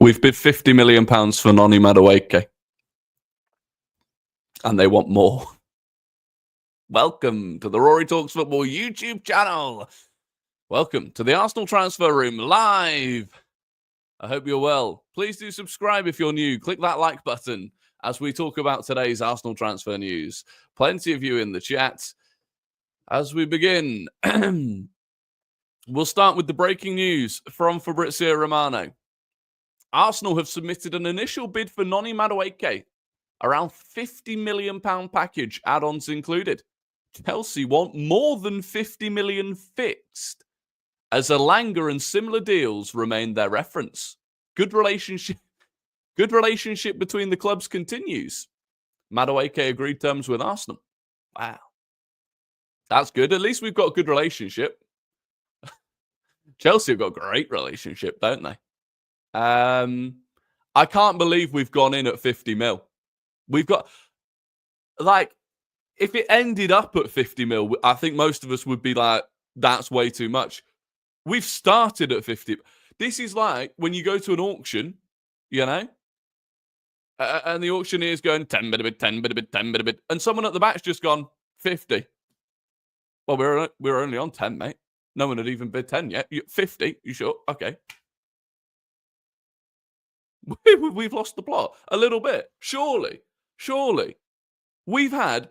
We've bid £50 million for Noni Madueke. And they want more. Welcome to the Rory Talks Football YouTube channel. Welcome to the Arsenal Transfer Room live. I hope you're well. Please do subscribe if you're new. Click that like button as we talk about today's Arsenal transfer news. Plenty of you in the chat. As we begin, we'll start with the breaking news from Fabrizio Romano. Arsenal have submitted an initial bid for Noni Madueke, around £50 million package, add-ons included. Chelsea want more than 50 million fixed, as Elanga and similar deals remain their reference. Good relationship between the clubs continues. Madueke agreed terms with Arsenal. Wow. That's good. At least we've got a good relationship. Chelsea have got a great relationship, don't they? I can't believe we've gone in at 50 mil. We've got, like, if it ended up at 50 mil, I think most of us would be like, that's way too much. We've started at 50. This is like when you go to an auction, you know, and the auctioneer's going 10 bit a bit, 10 bit a bit, 10 bit a bit, and someone at the back's just gone 50. Well, we're only on 10, mate. No one had even bid 10 yet. 50, you sure? Okay. We've lost the plot a little bit. Surely. We have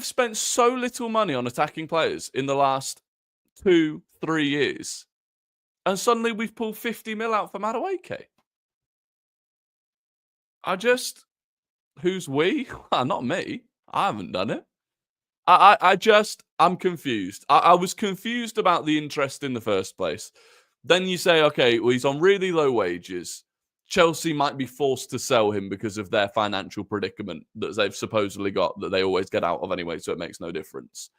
spent so little money on attacking players in the last 2-3 years. And suddenly we've pulled 50 mil out for Madueke. Who's we? Well, not me. I haven't done it. I'm confused. I was confused about the interest in the first place. Then you say, okay, well, he's on really low wages. Chelsea might be forced to sell him because of their financial predicament that they've supposedly got, that they always get out of anyway, so it makes no difference.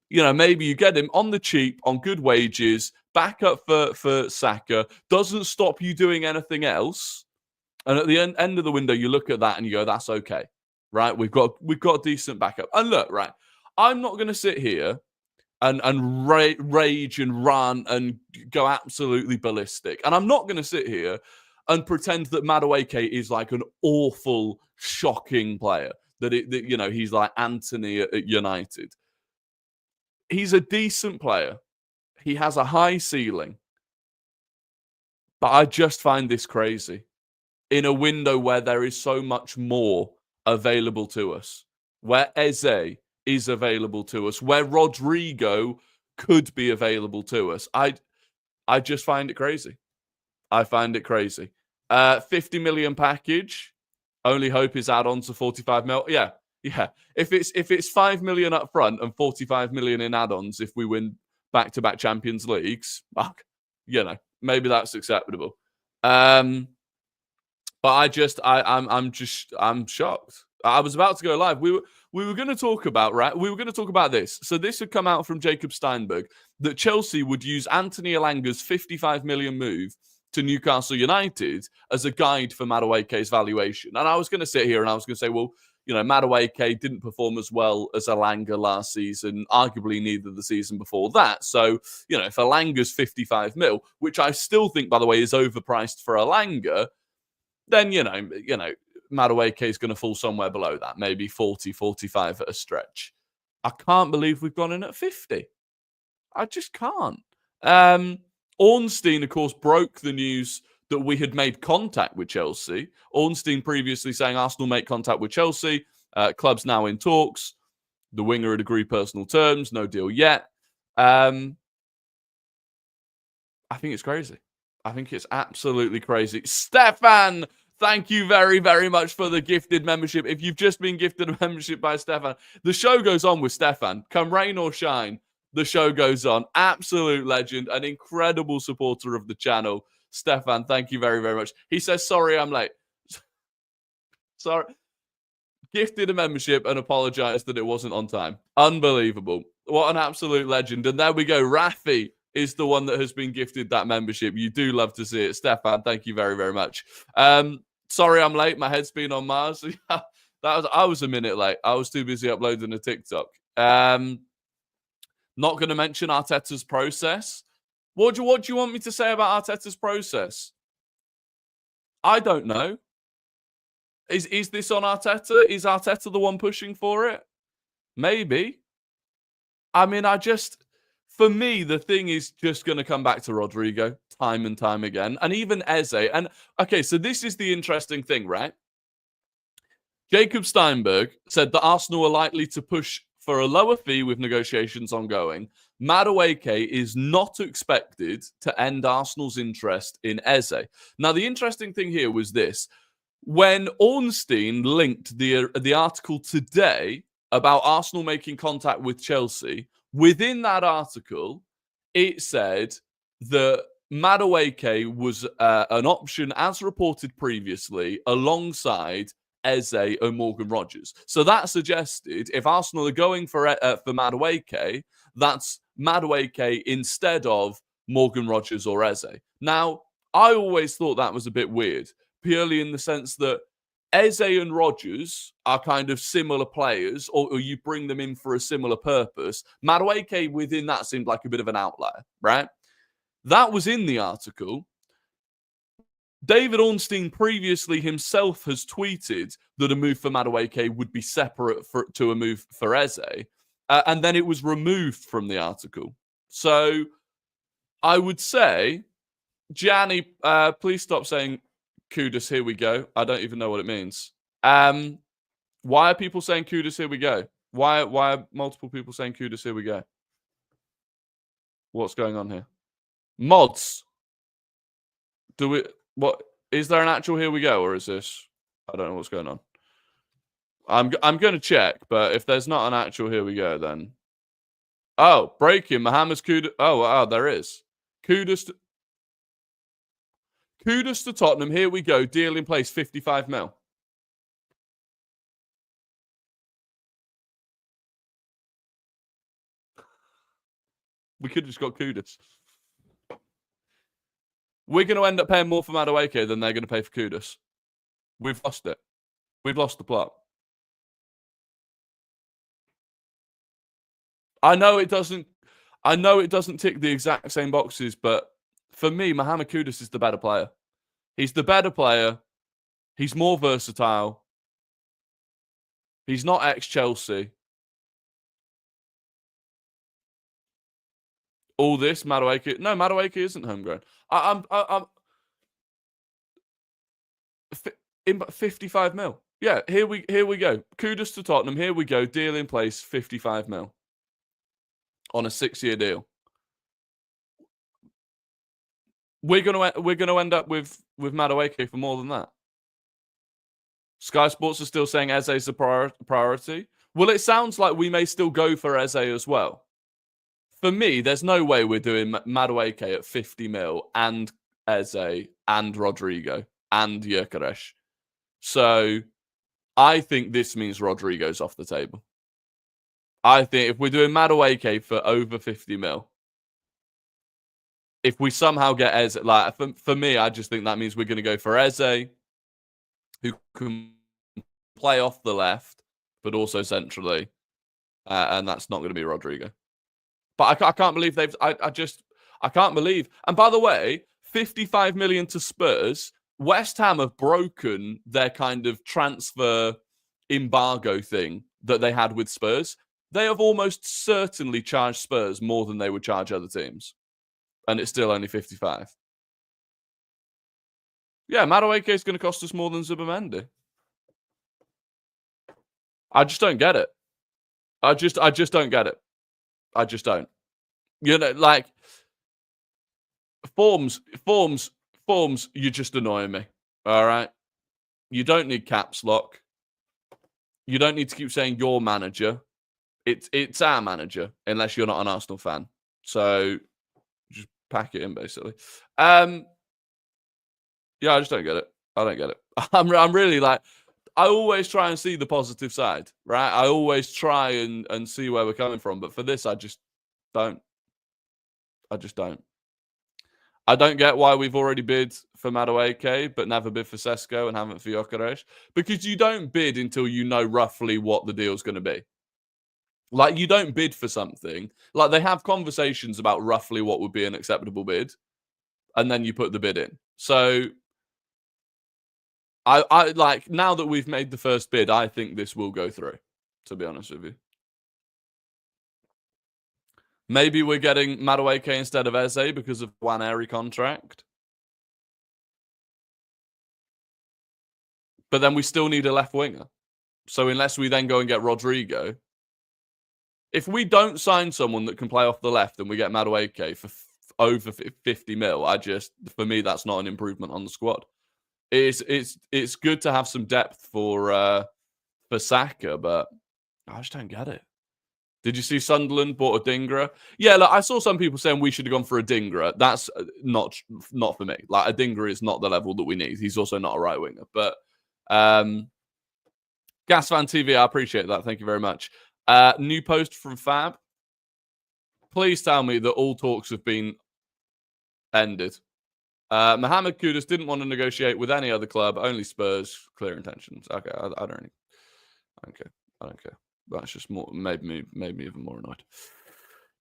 You know, maybe you get him on the cheap, on good wages, back up for Saka, doesn't stop you doing anything else. And at the end of the window, you look at that and you go, that's okay, right? We've got a decent backup. And look, right, I'm not going to sit here and rage and run and go absolutely ballistic. And I'm not going to sit here and pretend that Madueke is like an awful, shocking player. That you know, he's like Anthony at United. He's a decent player. He has a high ceiling. But I just find this crazy. In a window where there is so much more available to us. Where Eze is available to us. Where Rodrygo could be available to us. I just find it crazy. I find it crazy. 50 million package. Only hope is add-on to 45 mil. Yeah. If it's 5 million up front and 45 million in add-ons, if we win back-to-back Champions Leagues, you know, maybe that's acceptable. But I'm shocked. I was about to go live. We were going to talk about, right? We were going to talk about this. So this had come out from Jacob Steinberg that Chelsea would use Anthony Elanga's 55 million move to Newcastle United as a guide for Madueke's valuation. And I was going to sit here and I was going to say, well, you know, Madueke didn't perform as well as Elanga last season, arguably neither the season before that. So, you know, if Elanga's 55 mil, which I still think, by the way, is overpriced for Elanga, then, you know, Madueke is going to fall somewhere below that, maybe 40, 45 at a stretch. I can't believe we've gone in at 50. I just can't. Ornstein, of course, broke the news that we had made contact with Chelsea. Ornstein previously saying Arsenal make contact with Chelsea. Club's now in talks. The winger had agreed personal terms. No deal yet. I think it's crazy. I think it's absolutely crazy. Stefan, thank you very, very much for the gifted membership. If you've just been gifted a membership by Stefan, the show goes on with Stefan. Come rain or shine, the show goes on. Absolute legend, an incredible supporter of the channel. Stefan, thank you very, very much. He says, sorry, I'm late. Sorry. Gifted a membership and apologized that it wasn't on time. Unbelievable. What an absolute legend. And there we go. Rafi is the one that has been gifted that membership. You do love to see it. Stefan, thank you very, very much. Sorry, I'm late. My head's been on Mars. I was a minute late. I was too busy uploading a TikTok. Not going to mention Arteta's process. What do you want me to say about Arteta's process? I don't know. Is this on Arteta? Is Arteta the one pushing for it? Maybe. I mean, for me, the thing is just going to come back to Rodrygo time and time again, and even Eze. And okay, so this is the interesting thing, right? Jacob Steinberg said that Arsenal are likely to push for a lower fee with negotiations ongoing. Madueke is not expected to end Arsenal's interest in Eze. Now, the interesting thing here was this. When Ornstein linked the article today about Arsenal making contact with Chelsea, within that article, it said that Madueke was an option, as reported previously, alongside Eze and Morgan Rogers. So that suggested if Arsenal are going for Madueke, that's Madueke instead of Morgan Rogers or Eze. Now, I always thought that was a bit weird, purely in the sense that Eze and Rogers are kind of similar players, or you bring them in for a similar purpose. Madueke within that seemed like a bit of an outlier, right? That was in the article. David Ornstein previously himself has tweeted that a move for Madueke would be separate to a move for Eze, and then it was removed from the article. So I would say, Gianni, please stop saying Kudus, here we go. I don't even know what it means. Why are people saying Kudus, here we go? Why are multiple people saying Kudus, here we go? What's going on here? Mods. What is there an actual here we go, or is this? I don't know what's going on. I'm going to check, but if there's not an actual here we go, then breaking Mohamed's Kudus. Oh, wow, there is. Kudus to Tottenham. Here we go. Deal in place. 55 mil. We could have just got Kudus. We're going to end up paying more for Madueke than they're going to pay for Kudus. We've lost it. We've lost the plot. I know it doesn't tick the exact same boxes, but for me, Mohamed Kudus is the better player. He's the better player. He's more versatile. He's not ex-Chelsea. All this, Madueke. No, Madueke isn't homegrown. I'm 55 mil. Yeah, here we go. Kudus to Tottenham. Here we go. Deal in place. 55 mil on a 6-year deal. We're gonna end up with Madueke for more than that. Sky Sports are still saying Eze is a priority. Well, it sounds like we may still go for Eze as well. For me, there's no way we're doing Madueke at 50 mil and Eze and Rodrygo and Gyokeres. So I think this means Rodrygo's off the table. I think if we're doing Madueke for over 50 mil, if we somehow get Eze, like for me, I just think that means we're going to go for Eze, who can play off the left, but also centrally. And that's not going to be Rodrygo. But I can't believe I can't believe. And by the way, 55 million to Spurs. West Ham have broken their kind of transfer embargo thing that they had with Spurs. They have almost certainly charged Spurs more than they would charge other teams. And it's still only 55. Yeah, Madueke is going to cost us more than Zubimendi. I just don't get it. I just don't get it. I just don't. You know, like forms, you're just annoying me. All right. You don't need caps lock. You don't need to keep saying your manager. It's our manager, unless you're not an Arsenal fan. So just pack it in, basically. Yeah, I just don't get it. I don't get it. I'm really like, I always try and see the positive side, right? I always try and see where we're coming from. But for this, I just don't. I just don't. I don't get why we've already bid for Madueke, but never bid for Sesko and haven't for Gyokeres. Because you don't bid until you know roughly what the deal's going to be. Like, you don't bid for something. Like, they have conversations about roughly what would be an acceptable bid, and then you put the bid in. So I like, now that we've made the first bid, I think this will go through, to be honest with you. Maybe we're getting Madueke instead of Eze because of Nwaneri contract. But then we still need a left winger. So unless we then go and get Rodrygo, if we don't sign someone that can play off the left and we get Madueke for over 50 mil, for me, that's not an improvement on the squad. It's good to have some depth for Saka, but I just don't get it. Did you see Sunderland bought a Dingra? Yeah, look, I saw some people saying we should have gone for a Dingra. That's not for me. Like, a Dingra is not the level that we need. He's also not a right winger. But Gasfan TV, I appreciate that. Thank you very much. New post from Fab. Please tell me that all talks have been ended. Mohamed Kudus didn't want to negotiate with any other club, only Spurs. Clear intentions. Okay, I don't care. I don't care. That's just made me even more annoyed.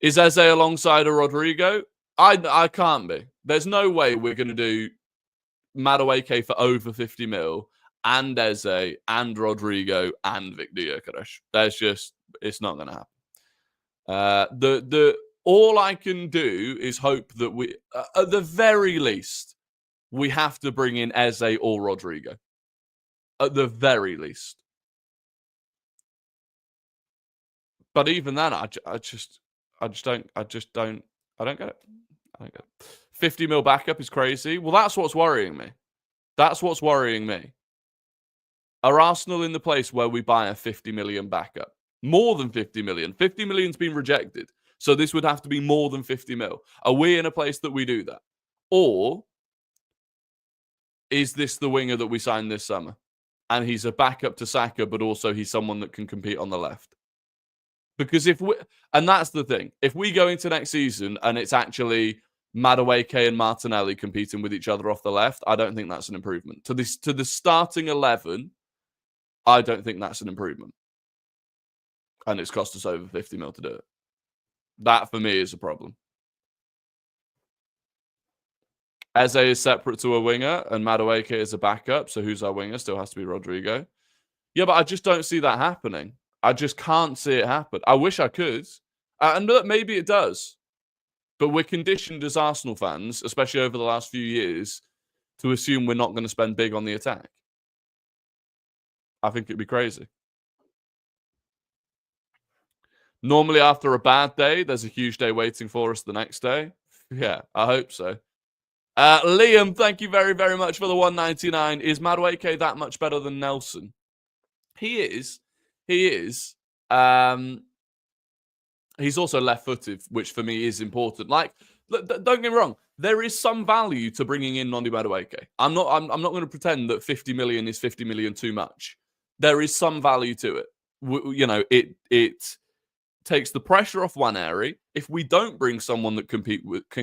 Is Eze alongside a Rodrygo? I can't be. There's no way we're going to do Madueke for over 50 mil and Eze and Rodrygo and Victor Gyokeres. It's not going to happen. All I can do is hope that we, at the very least, we have to bring in Eze or Rodrygo. At the very least. But even then, I don't get it. 50 mil backup is crazy. Well, that's what's worrying me. Are Arsenal in the place where we buy a 50 million backup? More than 50 million. 50 million's been rejected. So this would have to be more than 50 mil. Are we in a place that we do that? Or is this the winger that we signed this summer? And he's a backup to Saka, but also he's someone that can compete on the left. Because and that's the thing. If we go into next season and it's actually Madueke and Martinelli competing with each other off the left, I don't think that's an improvement. To the starting 11, I don't think that's an improvement. And it's cost us over 50 mil to do it. That, for me, is a problem. Eze is separate to a winger, and Madueke is a backup, so who's our winger? Still has to be Rodrygo. Yeah, but I just don't see that happening. I just can't see it happen. I wish I could. And look, maybe it does. But we're conditioned as Arsenal fans, especially over the last few years, to assume we're not going to spend big on the attack. I think it'd be crazy. Normally, after a bad day, there's a huge day waiting for us the next day. Yeah, I hope so. Liam, thank you very, very much for the 199. Is Madueke that much better than Nelson? He is. He's also left-footed, which for me is important. Like, don't get me wrong, there is some value to bringing in Noni Madueke. I'm not going to pretend that 50 million is 50 million too much. There is some value to it. It takes the pressure off Nwaneri. If we don't bring someone that can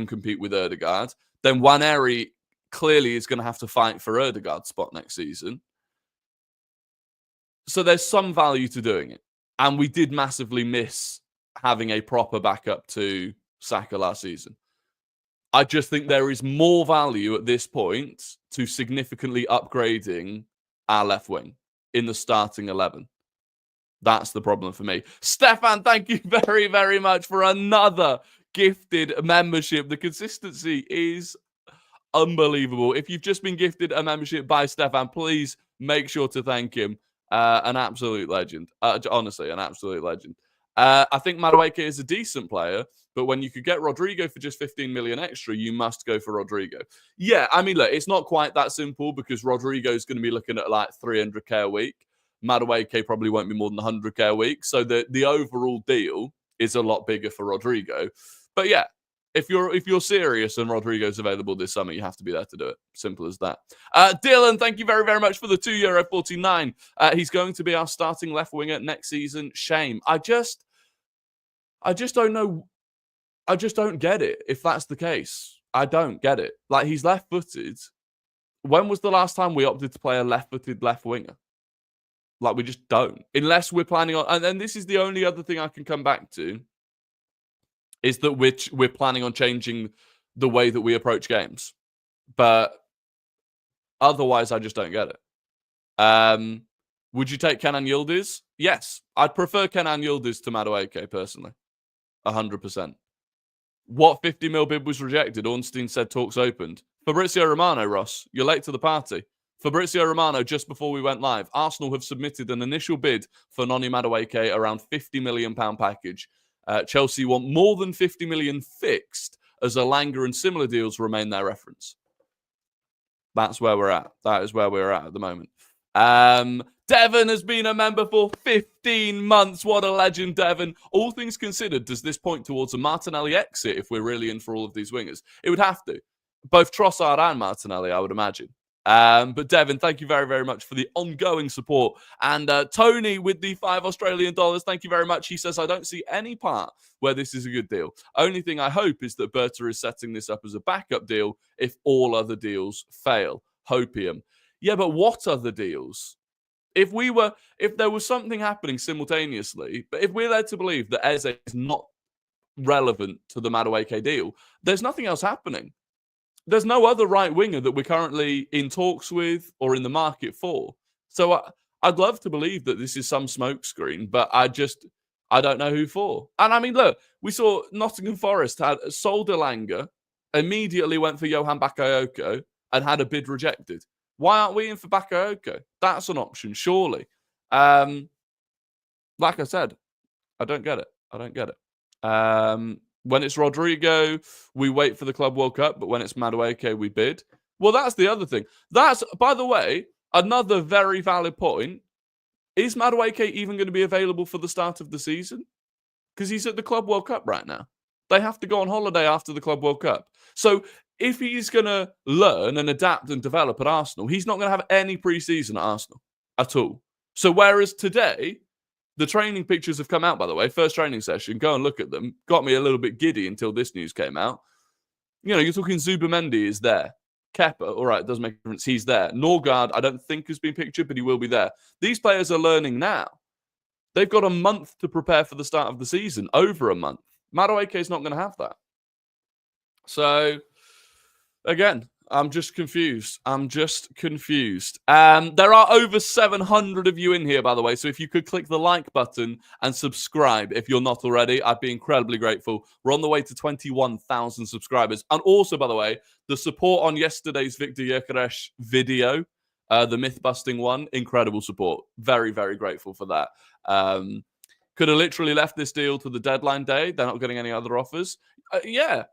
compete with Ødegaard, then Nwaneri clearly is going to have to fight for Ødegaard's spot next season. So there's some value to doing it. And we did massively miss having a proper backup to Saka last season. I just think there is more value at this point to significantly upgrading our left wing in the starting 11. That's the problem for me. Stefan, thank you very, very much for another gifted membership. The consistency is unbelievable. If you've just been gifted a membership by Stefan, please make sure to thank him. An absolute legend. Honestly, an absolute legend. I think Madueke is a decent player, but when you could get Rodrygo for just 15 million extra, you must go for Rodrygo. Yeah, I mean, look, it's not quite that simple because Rodrygo is going to be looking at like 300k a week. Madueke probably won't be more than 100k a week. So the overall deal is a lot bigger for Rodrygo. But yeah, if you're serious and Rodrygo's available this summer, you have to be there to do it. Simple as that. Dylan, thank you very, very much for the €2.49. He's going to be our starting left winger next season. Shame. I just don't know. I just don't get it if that's the case. I don't get it. Like, he's left-footed. When was the last time we opted to play a left-footed left winger? Like, we just don't. Unless we're planning on... And this is the only other thing I can come back to, is that we're planning on changing the way that we approach games. But otherwise, I just don't get it. Would you take Kenan Yildiz? Yes. I'd prefer Kenan Yildiz to Madueke, personally. 100%. What 50 mil bid was rejected? Ornstein said talks opened. Fabrizio Romano, Ross, you're late to the party. Fabrizio Romano, just before we went live, Arsenal have submitted an initial bid for Noni Madueke, around £50 million package. Chelsea want more than 50 million fixed, as Elanga and similar deals remain their reference. That's where we're at. That is where we're at the moment. Devon has been a member for 15 months. What a legend, Devon. All things considered, does this point towards a Martinelli exit if we're really in for all of these wingers? It would have to. Both Trossard and Martinelli, I would imagine. But Devon, thank you very, very much for the ongoing support. And Tony with the $5 thank you very much. He says, I don't see any part where this is a good deal. Only thing I hope is that Berta is setting this up as a backup deal if all other deals fail. Hopium. Yeah, but what other deals? If there was something happening simultaneously, but if we're led to believe that Eze is not relevant to the Madueke deal, there's nothing else happening. There's no other right winger that we're currently in talks with or in the market for. So I'd love to believe that this is some smokescreen, but I don't know who for. And I mean, look, we saw Nottingham Forest had sold Elanga, immediately went for Johan Bakayoko, and had a bid rejected. Why aren't we in for Bakayoko? That's an option, surely. Like I said, I don't get it. When it's Rodrygo, we wait for the Club World Cup, but when it's Madueke, we bid. Well, that's the other thing. That's, by the way, another very valid point. Is Madueke even going to be available for the start of the season? Because he's at the Club World Cup right now. They have to go on holiday after the Club World Cup. So if he's going to learn and adapt and develop at Arsenal, he's not going to have any pre-season at Arsenal at all. So whereas today, the training pictures have come out, by the way, first training session, go and look at them. Got me a little bit giddy until this news came out. You know, you're talking Zubamendi is there. Kepa, all right, it does make a difference. He's there. Norgard, I don't think has been pictured, but he will be there. These players are learning now. They've got a month to prepare for the start of the season, over a month. Madueke is not going to have that. So, again, I'm just confused. There are over 700 of you in here, by the way. So if you could click the like button and subscribe if you're not already, I'd be incredibly grateful. We're on the way to 21,000 subscribers. And also, by the way, the support on yesterday's Victor Gyokeres video, the myth-busting one, incredible support. Very, very grateful for that. Could have literally left this deal to the deadline day. They're not getting any other offers. Yeah,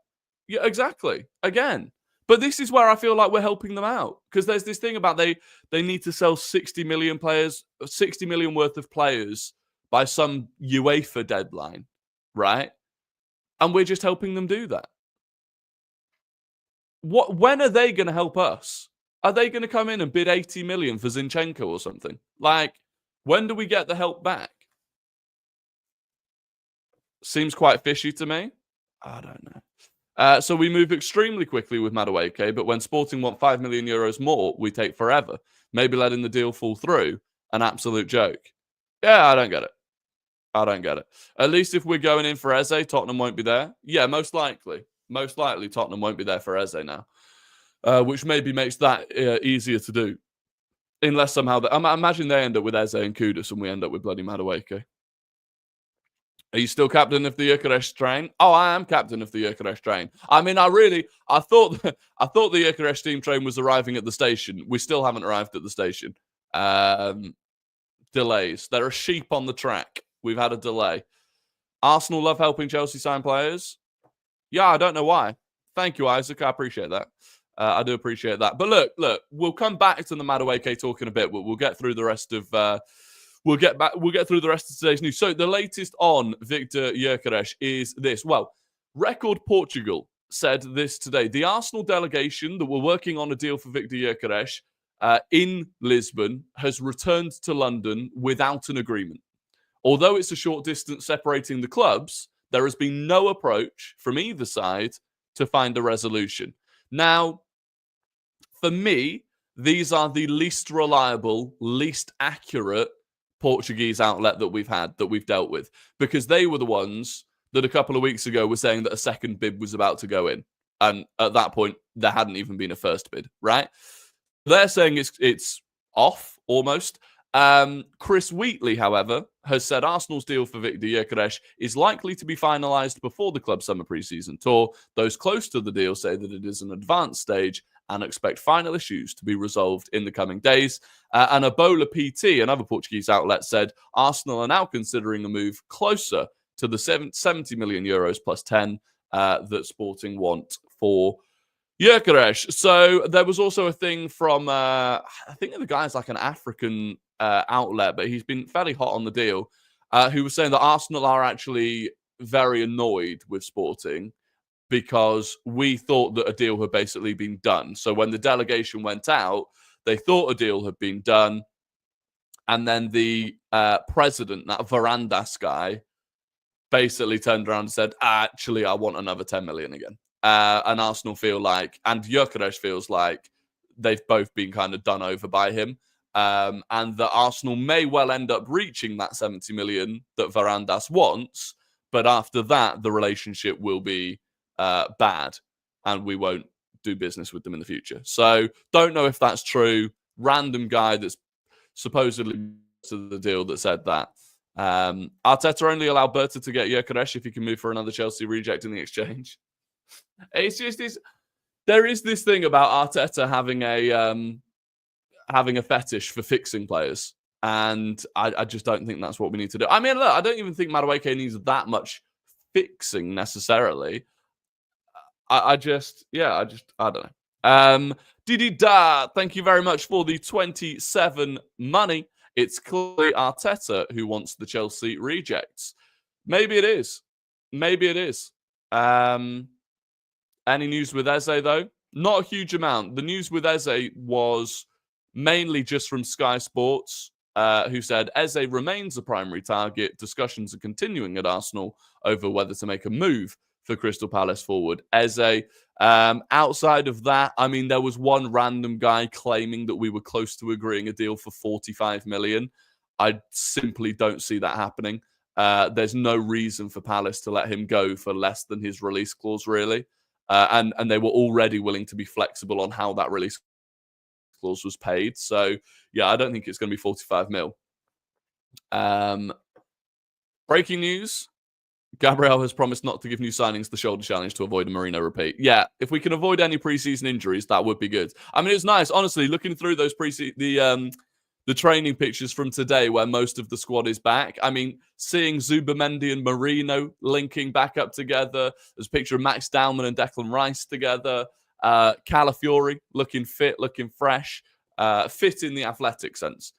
exactly. Again. But this is where I feel like we're helping them out. Because there's this thing about they need to sell 60 million worth of players by some UEFA deadline, right? And we're just helping them do that. When are they going to help us? Are they going to come in and bid 80 million for Zinchenko or something? Like, when do we get the help back? Seems quite fishy to me. I don't know. So we move extremely quickly with Madueke, but when Sporting want 5 million euros more, we take forever. Maybe letting the deal fall through. An absolute joke. Yeah, I don't get it. At least if we're going in for Eze, Tottenham won't be there. Yeah, most likely. Most likely Tottenham won't be there for Eze now. Which maybe makes that easier to do. Unless somehow... imagine they end up with Eze and Kudus and we end up with bloody Madueke. Are you still captain of the Gyokeres train? Oh, I am captain of the Gyokeres train. I mean, I thought the Gyokeres team train was arriving at the station. We still haven't arrived at the station. Delays. There are sheep on the track. We've had a delay. Arsenal love helping Chelsea sign players. Yeah, I don't know why. Thank you, Isaac. I appreciate that. I do appreciate that. But look, we'll come back to the Madueke talk in a bit. We'll get through the rest of... We'll get through the rest of today's news. So the latest on Victor Gyokeres is this. Well, Record Portugal said this today. The Arsenal delegation that were working on a deal for Victor Gyokeres in Lisbon has returned to London without an agreement. Although it's a short distance separating the clubs, there has been no approach from either side to find a resolution. Now, for me, these are the least reliable, least accurate Portuguese outlet that we've dealt with, because they were the ones that a couple of weeks ago were saying that a second bid was about to go in, and at that point there hadn't even been a first bid, right? They're saying it's off almost. Chris Wheatley, however, has said Arsenal's deal for Victor Gyokeres is likely to be finalised before the club's summer pre-season tour. Those close to the deal say that it is an advanced stage and expect final issues to be resolved in the coming days. And Ebola PT, another Portuguese outlet, said Arsenal are now considering a move closer to the 70 million euros plus 10 that Sporting want for Gyokeres. So there was also a thing from, I think the guy's like an African outlet, but he's been fairly hot on the deal, who was saying that Arsenal are actually very annoyed with Sporting because we thought that a deal had basically been done. So when the delegation went out, they thought a deal had been done. And then the president, that Varandas guy, basically turned around and said, actually, I want another 10 million again. And Arsenal feel like, and Gyokeres feels like they've both been kind of done over by him. And that Arsenal may well end up reaching that 70 million that Varandas wants. But after that, the relationship will be bad and we won't do business with them in the future. So don't know if that's true. Random guy that's supposedly to the deal that said that. Arteta only allowed Berta to get Gyokeres if he can move for another Chelsea reject in the exchange. It's just this. There is this thing about Arteta having a fetish for fixing players, and I just don't think that's what we need to do. I mean, look, I don't even think Madueke needs that much fixing necessarily. I don't know. Didi Da, thank you very much for the 27 money. It's clearly Arteta who wants the Chelsea rejects. Maybe it is. Maybe it is. Any news with Eze, though? Not a huge amount. The news with Eze was mainly just from Sky Sports, who said Eze remains the primary target. Discussions are continuing at Arsenal over whether to make a move for Crystal Palace forward Eze. Outside of that, I mean, there was one random guy claiming that we were close to agreeing a deal for 45 million. I simply don't see that happening. There's no reason for Palace to let him go for less than his release clause, really. And they were already willing to be flexible on how that release clause was paid. So, yeah, I don't think it's going to be 45 mil. Breaking news. Gabriel has promised not to give new signings the shoulder challenge to avoid a Marino repeat. Yeah, if we can avoid any preseason injuries, that would be good. I mean, it's nice, honestly, looking through those the training pictures from today where most of the squad is back. I mean, seeing Zubamendi and Marino linking back up together. There's a picture of Max Dowman and Declan Rice together. Calafiori looking fit, looking fresh. Fit in the athletic sense.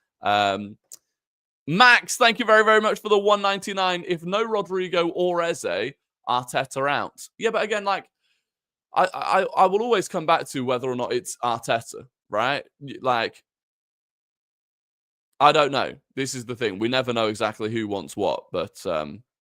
Max, thank you very, very much for the 199. If no Rodrygo or Eze, Arteta out. Yeah, but again, like, I will always come back to whether or not it's Arteta, right? Like, I don't know. This is the thing. We never know exactly who wants what. But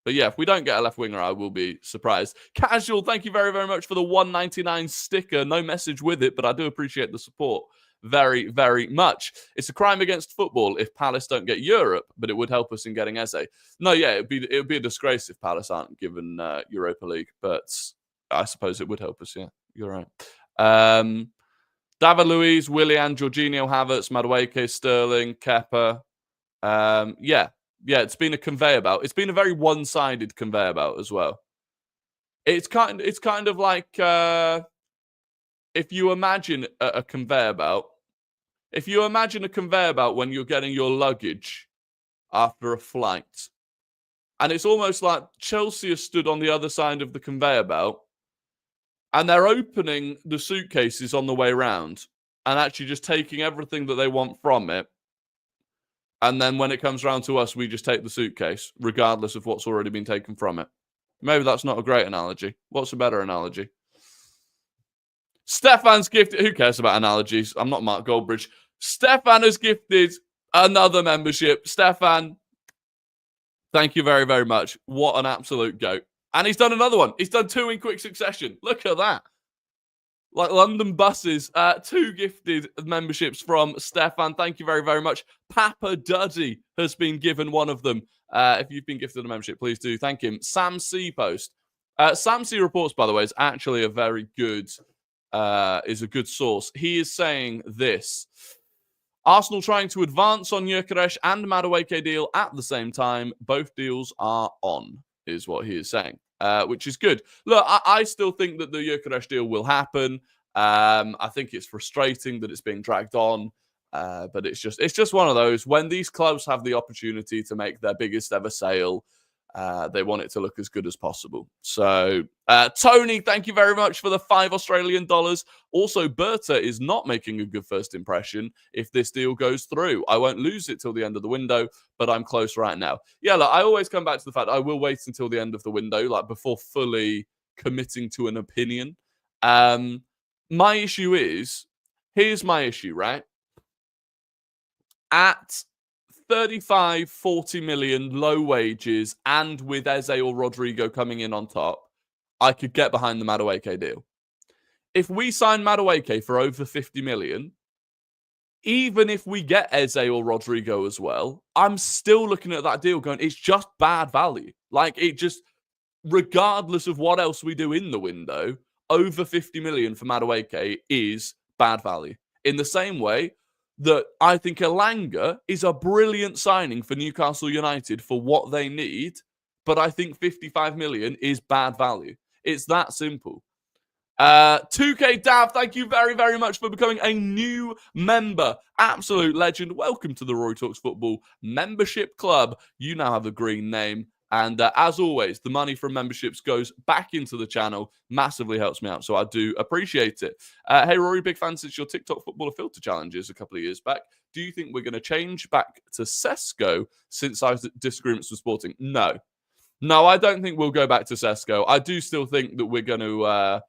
yeah, if we don't get a left winger, I will be surprised. Casual, thank you very, very much for the 199 sticker. No message with it, but I do appreciate the support very, very much. It's a crime against football if Palace don't get Europe, but it would help us in getting Eze. No, yeah, it would be a disgrace if Palace aren't given Europa League, but I suppose it would help us. Yeah, you're right. David Luiz, Willian, Jorginho, Havertz, Madueke, Sterling, Kepa. Yeah, it's been a conveyor belt. It's been a very one-sided conveyor belt as well. It's kind of like if you imagine a conveyor belt. If you imagine a conveyor belt when you're getting your luggage after a flight, and it's almost like Chelsea are stood on the other side of the conveyor belt, and they're opening the suitcases on the way round and actually just taking everything that they want from it. And then when it comes around to us, we just take the suitcase, regardless of what's already been taken from it. Maybe that's not a great analogy. What's a better analogy? Stefan's gifted. Who cares about analogies? I'm not Mark Goldbridge. Stefan has gifted another membership. Stefan, thank you very, very much. What an absolute goat. And he's done another one. He's done 2 in quick succession. Look at that. Like London buses. 2 gifted memberships from Stefan. Thank you very, very much. Papa Duddy has been given one of them. If you've been gifted a membership, please do thank him. Sam C. Post. Sam C. Reports, by the way, is actually a very good, is a good source. He is saying this. Arsenal trying to advance on Gyokeres and Madueke deal at the same time. Both deals are on, is what he is saying, which is good. Look, I still think that the Gyokeres deal will happen. I think it's frustrating that it's being dragged on, but it's just one of those. When these clubs have the opportunity to make their biggest ever sale, they want it to look as good as possible. So, Tony, thank you very much for the $5 Australian. Also, Berta is not making a good first impression if this deal goes through. I won't lose it till the end of the window, but I'm close right now. Yeah, look, I always come back to the fact I will wait until the end of the window, like before fully committing to an opinion. My issue is, here's my issue, right? At 35, 40 million, low wages, and with Eze or Rodrygo coming in on top, I could get behind the Madueke deal. If we sign Madueke for over 50 million, even if we get Eze or Rodrygo as well, I'm still looking at that deal going, it's just bad value. Like, it just, regardless of what else we do in the window, over 50 million for Madueke is bad value. In the same way that I think Elanga is a brilliant signing for Newcastle United for what they need, but I think 55 million is bad value. It's that simple. 2K Dav, thank you very, very much for becoming a new member. Absolute legend. Welcome to the Rory Talks Football membership club. You now have a green name. And as always, the money from memberships goes back into the channel. Massively helps me out, so I do appreciate it. Hey, Rory, big fan since your TikTok footballer filter challenges a couple of years back. Do you think we're going to change back to Sesko since our disagreements with Sporting? No. No, I don't think we'll go back to Sesko. I do still think that we're going to...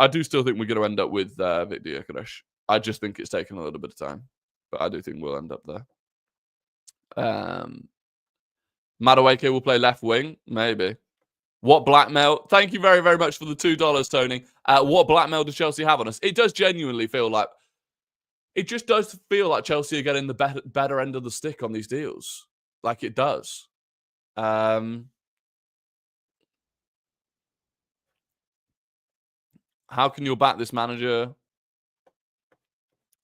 I do still think we're going to end up with Victor Gyokeres. I just think it's taken a little bit of time. But I do think we'll end up there. Madueke will play left wing? Maybe. What blackmail? Thank you very, very much for the $2, Tony. What blackmail does Chelsea have on us? It does genuinely feel like... It just does feel like Chelsea are getting the better end of the stick on these deals. Like it does. How can you back this manager?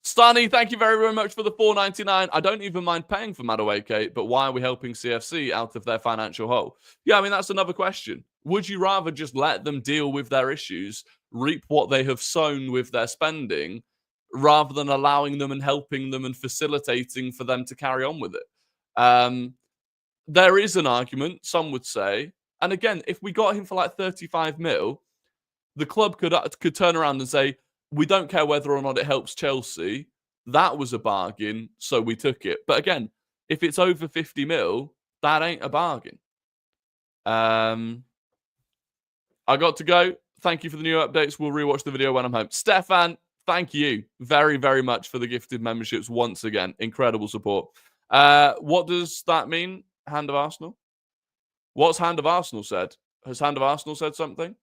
Stunny, thank you very, very much for the $4.99. I don't even mind paying for Madueke, but why are we helping CFC out of their financial hole? Yeah, I mean, that's another question. Would you rather just let them deal with their issues, reap what they have sown with their spending, rather than allowing them and helping them and facilitating for them to carry on with it? There is an argument, some would say. And again, if we got him for like 35 mil, the club could turn around and say, we don't care whether or not it helps Chelsea. That was a bargain, so we took it. But again, if it's over 50 mil, that ain't a bargain. I got to go. Thank you for the new updates. We'll rewatch the video when I'm home. Stefan, thank you very, very much for the gifted memberships once again. Incredible support. What does that mean, Hand of Arsenal? What's Hand of Arsenal said? Has Hand of Arsenal said something?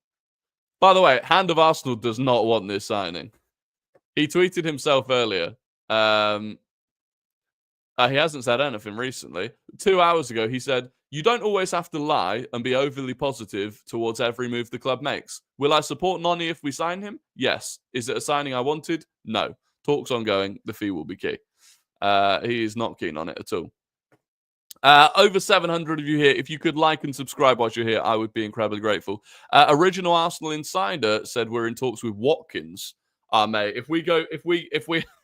By the way, Hand of Arsenal does not want this signing. He tweeted himself earlier. He hasn't said anything recently. 2 hours ago, he said, you don't always have to lie and be overly positive towards every move the club makes. Will I support Noni if we sign him? Yes. Is it a signing I wanted? No. Talks ongoing. The fee will be key. He is not keen on it at all. Over 700 of you here. If you could like and subscribe whilst you're here, I would be incredibly grateful. Original Arsenal Insider said we're in talks with Watkins. Mate, if we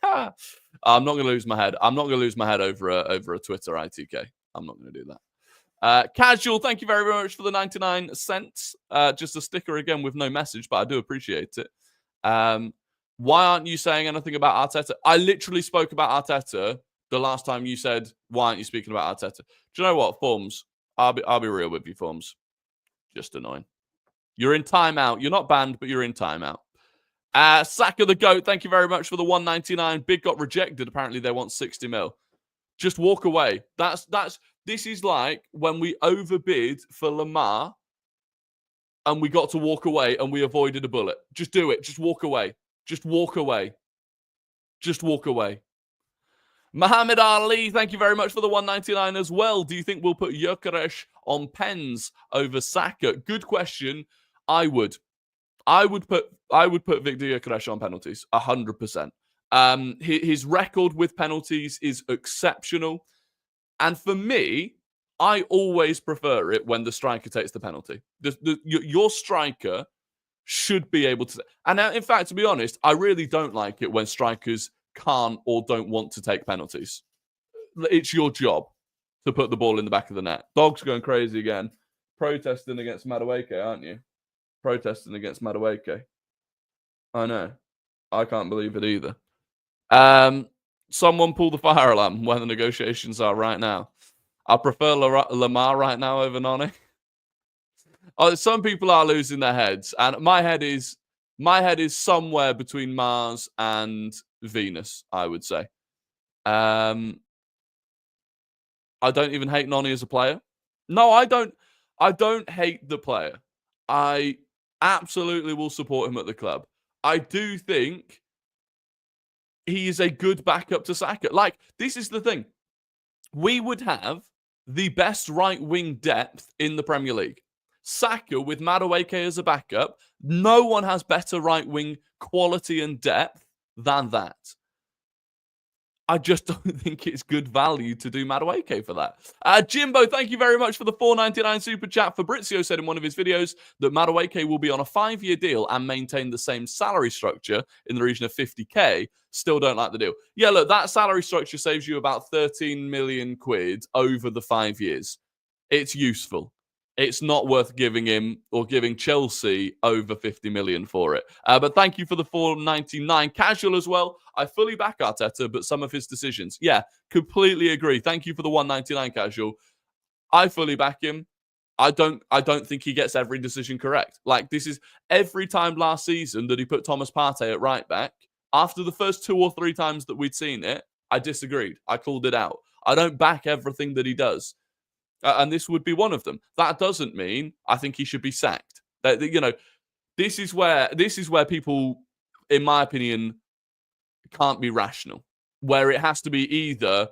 I'm not going to lose my head. I'm not going to lose my head over a Twitter ITK. I'm not going to do that. Casual, thank you very, very much for the 99 cents. Just a sticker again with no message, but I do appreciate it. Why aren't you saying anything about Arteta? I literally spoke about Arteta the last time you said, why aren't you speaking about Arteta? Do you know what, Forms? I'll be real with you, Forms. Just annoying. You're in timeout. You're not banned, but you're in timeout. Saka the GOAT, thank you very much for the 199. Big got rejected. Apparently they want 60 mil. Just walk away. This is like when we overbid for Lamar and we got to walk away and we avoided a bullet. Just do it. Just walk away. Just walk away. Just walk away. Muhammad Ali, thank you very much for the 199 as well. Do you think we'll put Gyokeres on pens over Saka? Good question. I would put Victor Gyokeres on penalties, 100%. His record with penalties is exceptional. And for me, I always prefer it when the striker takes the penalty. Your striker should be able to. And in fact, to be honest, I really don't like it when strikers can't or don't want to take penalties. It's your job to put the ball in the back of the net. Dog's going crazy again. Protesting against Madueke, aren't you? Protesting against Madueke. I know. I can't believe it either. Someone pull the fire alarm where the negotiations are right now. I prefer Lamar right now over Nani. Some people are losing their heads, and my head is somewhere between Mars and Venus, I would say. I don't even hate Nani as a player. No, I don't hate the player. I absolutely will support him at the club. I do think he is a good backup to Saka. Like, this is the thing. We would have the best right-wing depth in the Premier League. Saka with Madueke as a backup, no one has better right-wing quality and depth than that. I just don't think it's good value to do Madueke for that. Jimbo, thank you very much for the $4.99 super chat. Fabrizio said in one of his videos that Madueke will be on a 5-year deal and maintain the same salary structure in the region of 50k. Still don't like the deal. Yeah, look, that salary structure saves you about 13 million quid over the 5 years. It's useful. It's not worth giving him or giving Chelsea over 50 million for it. But thank you for the $4.99 casual as well. I fully back Arteta, but some of his decisions. Yeah, completely agree. Thank you for the $1.99 casual. I fully back him. I don't think he gets every decision correct. Like, this is every time last season that he put Thomas Partey at right back. After the first 2 or 3 times that we'd seen it, I disagreed. I called it out. I don't back everything that he does. And this would be one of them. That doesn't mean I think he should be sacked. This is where people, in my opinion, can't be rational. Where it has to be either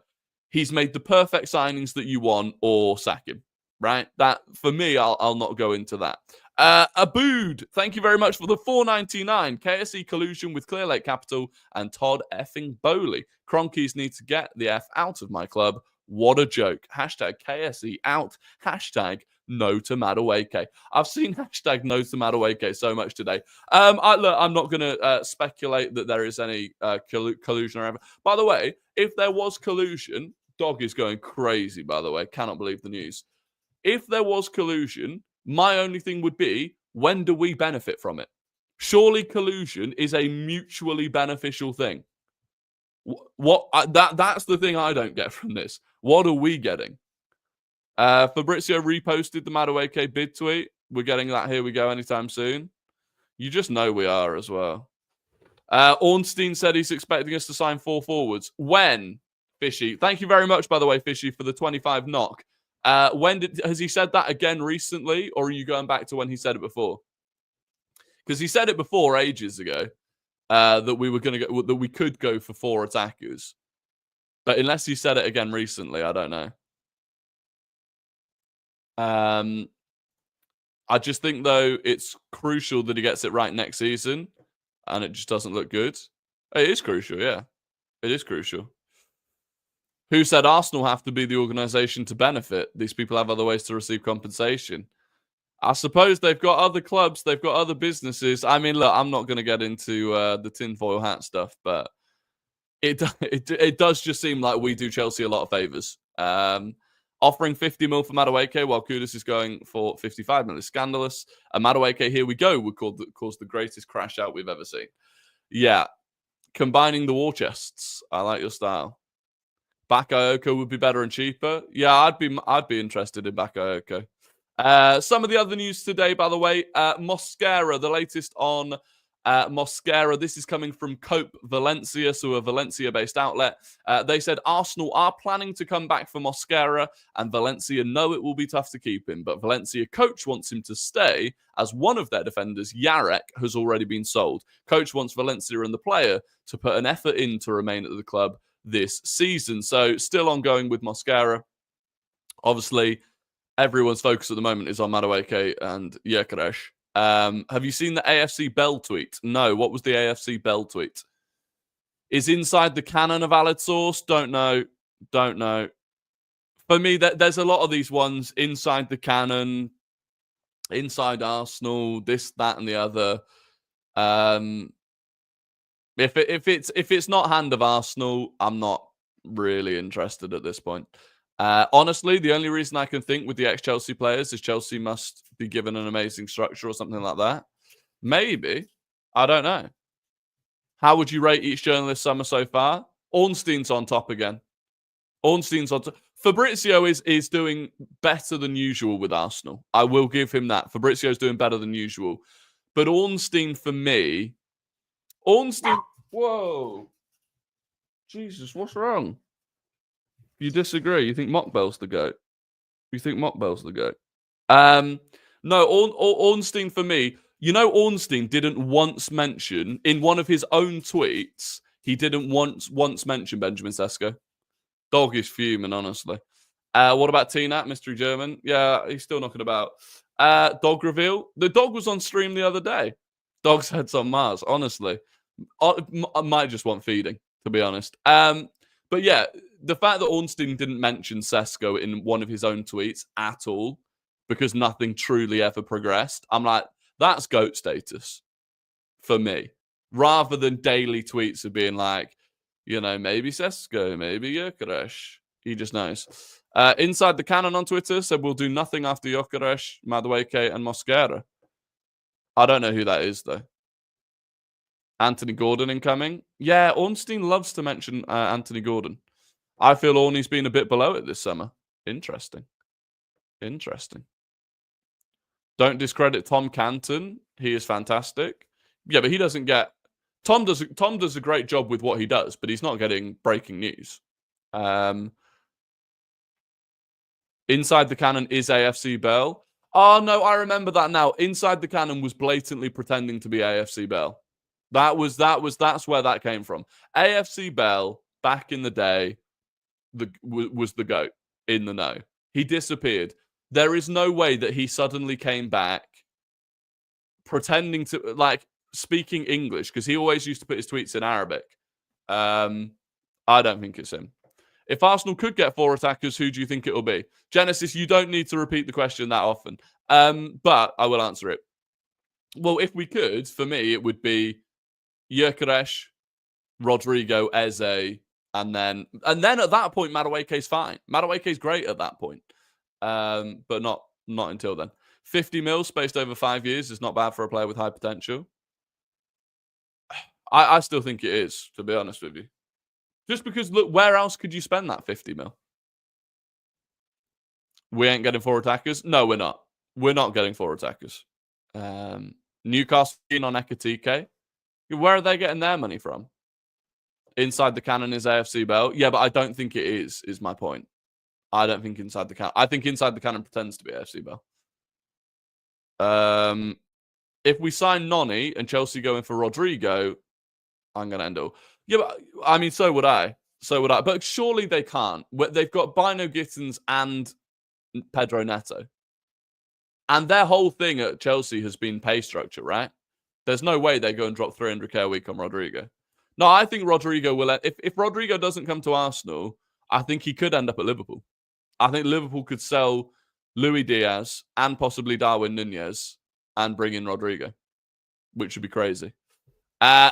he's made the perfect signings that you want or sack him. Right? That, for me, I'll not go into that. Abood, thank you very much for the $4.99. KSE collusion with Clear Lake Capital and Todd effing Bowley. Cronkies need to get the F out of my club. What a joke. Hashtag KSE out. Hashtag no to Madueke. I've seen hashtag no to Madueke so much today. I'm not going to speculate that there is any collusion or ever. By the way, if there was collusion, Dog is going crazy, by the way. Cannot believe the news. If there was collusion, my only thing would be, when do we benefit from it? Surely collusion is a mutually beneficial thing. That's the thing I don't get from this. What are we getting? Fabrizio reposted the Madueke bid tweet. We're getting that. Here we go anytime soon. You just know we are as well. Ornstein said he's expecting us to sign 4 forwards. When? Fishy. Thank you very much, by the way, Fishy, for the 25 knock. Has he said that again recently, or are you going back to when he said it before? Because he said it before ages ago. That we could go for 4 attackers. But unless he said it again recently, I don't know. I just think, though, it's crucial that he gets it right next season, and it just doesn't look good. It is crucial, yeah. It is crucial. Who said Arsenal have to be the organisation to benefit? These people have other ways to receive compensation. I suppose they've got other clubs, they've got other businesses. I mean, look, I'm not going to get into the tinfoil hat stuff, but it does just seem like we do Chelsea a lot of favours. Offering 50 mil for Madueke while Kudus is going for 55 mil is scandalous. And Madueke, here we go, would cause the greatest crash out we've ever seen. Yeah, combining the war chests. I like your style. Bakayoko would be better and cheaper. Yeah, I'd be interested in Bakayoko. Some of the other news today, by the way, Mosquera, the latest on Mosquera. This is coming from Cope Valencia, so a Valencia-based outlet. They said Arsenal are planning to come back for Mosquera, and Valencia know it will be tough to keep him, but Valencia coach wants him to stay, as one of their defenders, Yarek, has already been sold. Coach wants Valencia and the player to put an effort in to remain at the club this season. So still ongoing with Mosquera. Obviously, everyone's focus at the moment is on Madueke and Gyokeres. Have you seen the AFC Bell tweet? No. What was the AFC Bell tweet? Is Inside the Canon a valid source? Don't know. For me, there's a lot of these ones, Inside the Canon, Inside Arsenal, this, that, and the other. If it's not Hand of Arsenal, I'm not really interested at this point. Honestly, the only reason I can think with the ex-Chelsea players is Chelsea must be given an amazing structure or something like that. Maybe. I don't know. How would you rate each journalist summer so far? Ornstein's on top again. Ornstein's on top. Fabrizio is doing better than usual with Arsenal. I will give him that. Fabrizio's doing better than usual. But Ornstein, for me... Ornstein... Whoa. Jesus, what's wrong? You disagree? You think Mockbell's the GOAT? You think Mockbell's the GOAT? No, Ornstein, for me... You know, Ornstein didn't once mention, in one of his own tweets, he didn't once mention Benjamin Sesko. Dog is fuming, honestly. What about T-Nat, Mystery German? Yeah, he's still knocking about. Dog reveal. The dog was on stream the other day. Dog's head's on Mars, honestly. I might just want feeding, to be honest. But yeah, the fact that Ornstein didn't mention Sesko in one of his own tweets at all, because nothing truly ever progressed, I'm like, that's GOAT status for me. Rather than daily tweets of being like, you know, maybe Sesko, maybe Gyokeres. He just knows. Inside the Canon on Twitter said we'll do nothing after Gyokeres, Madueke, and Mosquera. I don't know who that is, though. Anthony Gordon incoming. Yeah, Ornstein loves to mention Anthony Gordon. I feel Orney's been a bit below it this summer. Interesting. Don't discredit Tom Canton. He is fantastic. Yeah, but he doesn't get... Tom does a great job with what he does, but he's not getting breaking news. Inside the Canon is AFC Bell. Oh, no, I remember that now. Inside the Canon was blatantly pretending to be AFC Bell. That's where that came from. AFC Bell, back in the day, was the GOAT in the know. He disappeared. There is no way that he suddenly came back pretending to, like, speaking English, because he always used to put his tweets in Arabic. I don't think it's him. If Arsenal could get 4 attackers, who do you think it'll be? Genesis, you don't need to repeat the question that often. But I will answer it. Well, if we could, for me, it would be Gyokeres, Rodrygo, Eze, and then at that point, Madueke's fine. Madueke's great at that point. But not until then. 50 mil spaced over 5 years is not bad for a player with high potential. I still think it is, to be honest with you. Just because, look, where else could you spend that 50 mil? We ain't getting 4 attackers? No, we're not. We're not getting 4 attackers. Newcastle keen on Ekatike. Where are they getting their money from? Inside the Canon is AFC Bell. Yeah, but I don't think it is my point. I don't think Inside the Canon... I think Inside the Canon pretends to be AFC Bell. If we sign Noni and Chelsea go in for Rodrygo, I'm going to end all. Yeah, but I mean, so would I. But surely they can't. They've got Bino Gittins and Pedro Neto. And their whole thing at Chelsea has been pay structure, right? There's no way they go and drop 300k a week on Rodrygo. No, I think Rodrygo will... If Rodrygo doesn't come to Arsenal, I think he could end up at Liverpool. I think Liverpool could sell Luis Diaz and possibly Darwin Nunez and bring in Rodrygo, which would be crazy.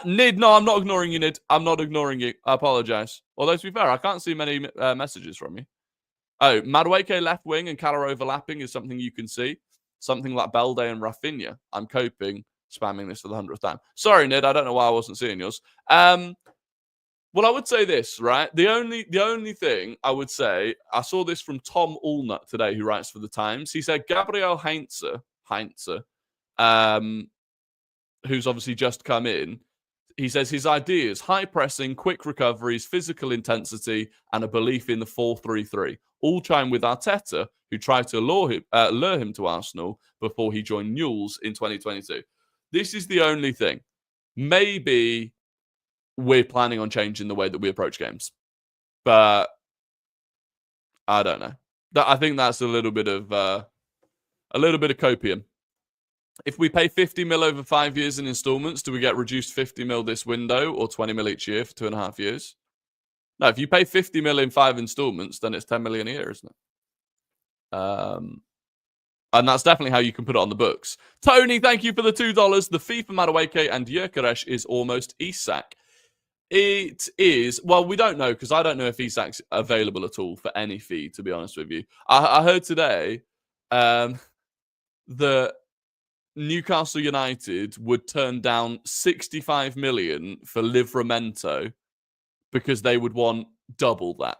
Nid, no, I'm not ignoring you, Nid. I'm not ignoring you. I apologize. Although, to be fair, I can't see many messages from you. Oh, Madueke left wing and Cala overlapping is something you can see. Something like Belde and Rafinha. I'm coping, spamming this for the 100th time. Sorry, Nid, I don't know why I wasn't seeing yours. Well, I would say this, right? The only thing I would say, I saw this from Tom Allnut today, who writes for The Times. He said Gabriel Heinze, who's obviously just come in, he says his ideas, high pressing, quick recoveries, physical intensity, and a belief in the 4-3-3, all chime with Arteta, who tried to lure him to Arsenal before he joined Newell's in 2022. This is the only thing. Maybe we're planning on changing the way that we approach games. But I don't know. I think that's a little bit of copium. If we pay 50 mil over 5 years in installments, do we get reduced 50 mil this window or 20 mil each year for 2.5 years? No, if you pay 50 mil in 5 installments, then it's 10 million a year, isn't it? And that's definitely how you can put it on the books. Tony, thank you for the $2. The fee for Madueke and Gyokeres is almost Isak. It is. Well, we don't know because I don't know if Isak's available at all for any fee, to be honest with you. I heard today that Newcastle United would turn down 65 million for Livramento because they would want double that.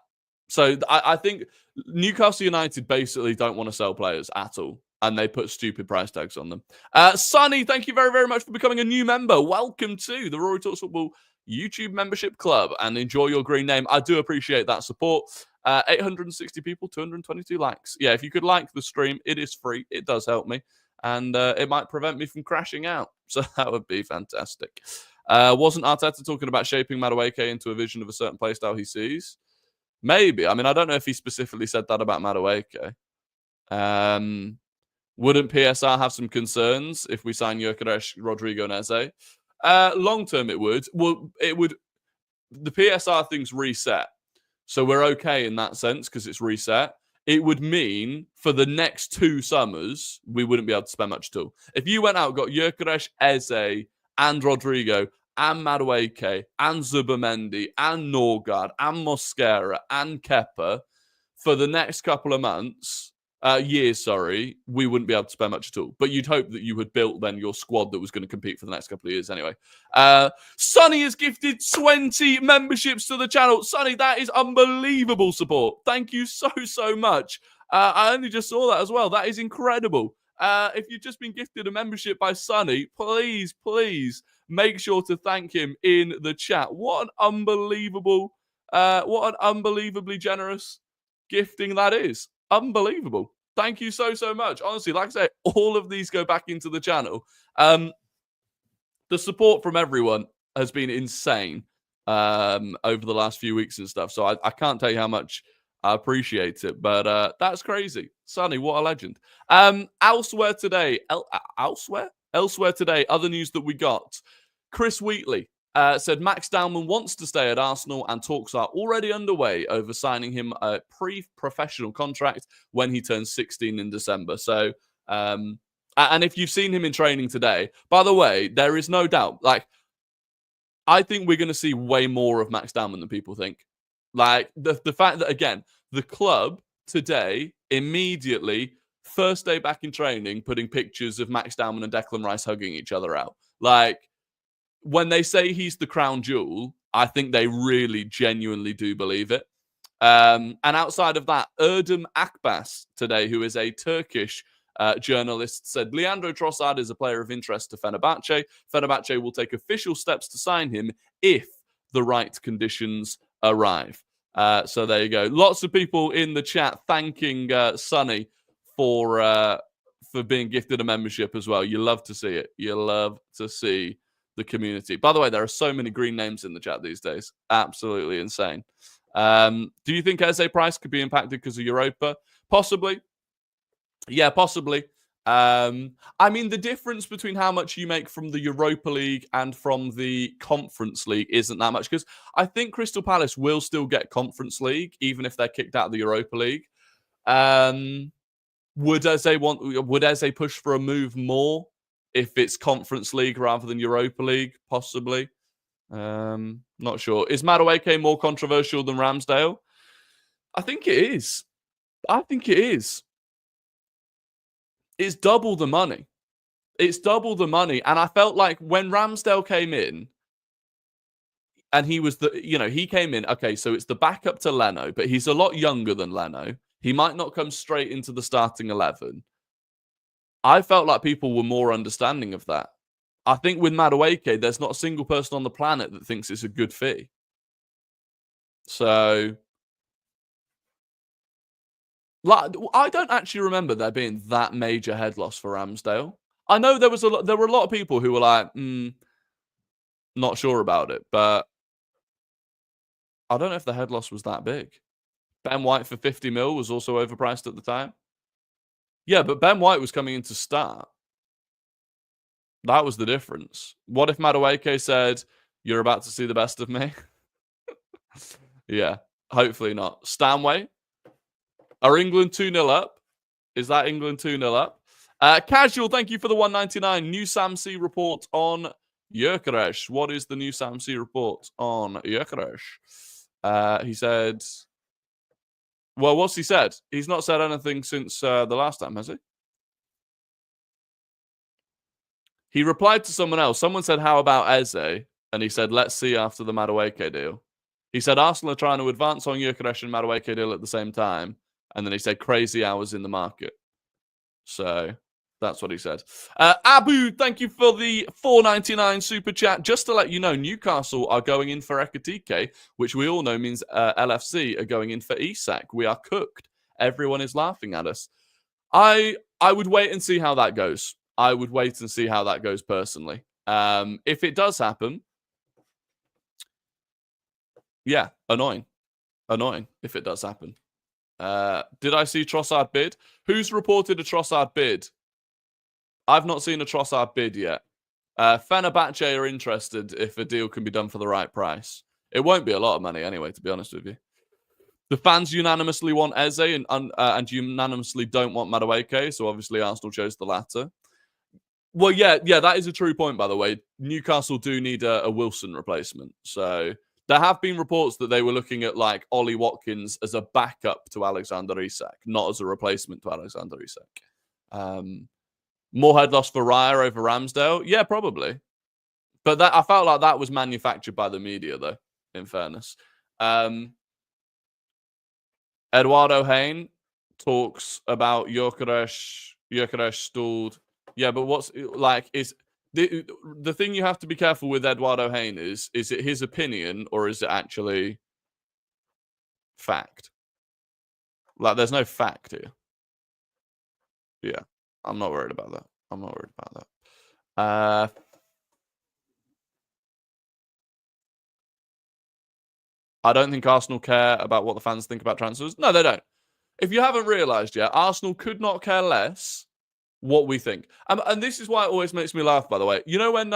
So I think Newcastle United basically don't want to sell players at all, and they put stupid price tags on them. Sonny, thank you very, very much for becoming a new member. Welcome to the Rory Talks Football YouTube membership club, and enjoy your green name. I do appreciate that support. 860 people, 222 likes. Yeah, if you could like the stream, it is free. It does help me, and it might prevent me from crashing out. So that would be fantastic. Wasn't Arteta talking about shaping Madueke into a vision of a certain playstyle he sees? Maybe. I mean, I don't know if he specifically said that about Madueke. Wouldn't PSR have some concerns if we sign Gyokeres, Rodrygo, and Eze? Long term, it would. Well, it would. The PSR thing's reset, so we're okay in that sense because it's reset. It would mean for the next 2 summers we wouldn't be able to spend much at all. If you went out, got Gyokeres, Eze, and Rodrygo, and Madueke, and Zubamendi, and Norgard, and Mosquera, and Kepa for the next couple of months, years, we wouldn't be able to spend much at all. But you'd hope that you had built then your squad that was going to compete for the next couple of years anyway. Sonny has gifted 20 memberships to the channel. Sonny, that is unbelievable support. Thank you so, so much. I only just saw that as well. That is incredible. If you've just been gifted a membership by Sonny, please, please make sure to thank him in the chat. What an unbelievably generous gifting that is. Unbelievable. Thank you so, so much. Honestly, like I say, all of these go back into the channel. The support from everyone has been insane over the last few weeks and stuff. So I can't tell you how much I appreciate it. But that's crazy. Sonny, what a legend. Elsewhere today, other news that we got. Chris Wheatley said Max Dowman wants to stay at Arsenal and talks are already underway over signing him a pre-professional contract when he turns 16 in December. So, and if you've seen him in training today, by the way, there is no doubt, like, I think we're going to see way more of Max Dowman than people think. Like, the fact that, again, the club today, immediately, first day back in training, putting pictures of Max Dowman and Declan Rice hugging each other out. Like, when they say he's the crown jewel, I think they really genuinely do believe it. And outside of that, Erdem Akbas today, who is a Turkish journalist, said Leandro Trossard is a player of interest to Fenerbahce. Fenerbahce will take official steps to sign him if the right conditions arrive. So there you go. Lots of people in the chat thanking Sonny for being gifted a membership as well. You love to see it. You love to see the community. By the way, there are so many green names in the chat these days. Absolutely insane. Do you think Eze price could be impacted because of Europa? Possibly. Yeah, possibly. I mean, the difference between how much you make from the Europa League and from the Conference League isn't that much, because I think Crystal Palace will still get Conference League, even if they're kicked out of the Europa League. Would Eze push for a move more if it's Conference League rather than Europa League? Possibly. Not sure. Is Madueke more controversial than Ramsdale? I think it is. It's double the money. And I felt like when Ramsdale came in, and he was he came in, okay, so it's the backup to Leno, but he's a lot younger than Leno. He might not come straight into the starting 11. I felt like people were more understanding of that. I think with Madueke, there's not a single person on the planet that thinks it's a good fee. So, like, I don't actually remember there being that major head loss for Ramsdale. I know there were a lot of people who were like, not sure about it, but I don't know if the head loss was that big. Ben White for 50 mil was also overpriced at the time. Yeah, but Ben White was coming in to start. That was the difference. What if Madueke said, "You're about to see the best of me"? Yeah, hopefully not. Stanway, are England 2-0 up? Is that England 2-0 up? Casual, thank you for the 199. New Sam C report on Gyokeres. What is the new Sam C report on Gyokeres? He said, well, what's he said? He's not said anything since the last time, has he? He replied to someone else. Someone said, how about Eze? And he said, let's see after the Madueke deal. He said, Arsenal are trying to advance on Gyokeres and Madueke deal at the same time. And then he said, crazy hours in the market. So that's what he said. Abu, thank you for the 4.99 super chat. Just to let you know, Newcastle are going in for Ekitike, which we all know means LFC are going in for Isak. We are cooked. Everyone is laughing at us. I would wait and see how that goes. I would wait and see how that goes personally. If it does happen, yeah, annoying. Annoying if it does happen. Did I see Trossard bid? Who's reported a Trossard bid? I've not seen a Trossard bid yet. Fenerbahce are interested if a deal can be done for the right price. It won't be a lot of money anyway, to be honest with you. The fans unanimously want Eze and unanimously don't want Madueke, so obviously Arsenal chose the latter. Well, yeah, that is a true point, by the way. Newcastle do need a Wilson replacement. So there have been reports that they were looking at like Ollie Watkins as a backup to Alexander Isak, not as a replacement to Alexander Isak. More head loss for Raya over Ramsdale? Yeah, probably. But that I felt like that was manufactured by the media, though, in fairness. Eduardo Hain talks about Gyokeres stalled. Yeah, but what's like is the thing you have to be careful with Eduardo Hain is it his opinion or is it actually fact? Like, there's no fact here. Yeah, I'm not worried about that. I'm not worried about that. I don't think Arsenal care about what the fans think about transfers. No, they don't. If you haven't realised yet, Arsenal could not care less what we think. And this is why it always makes me laugh, by the way. You know when...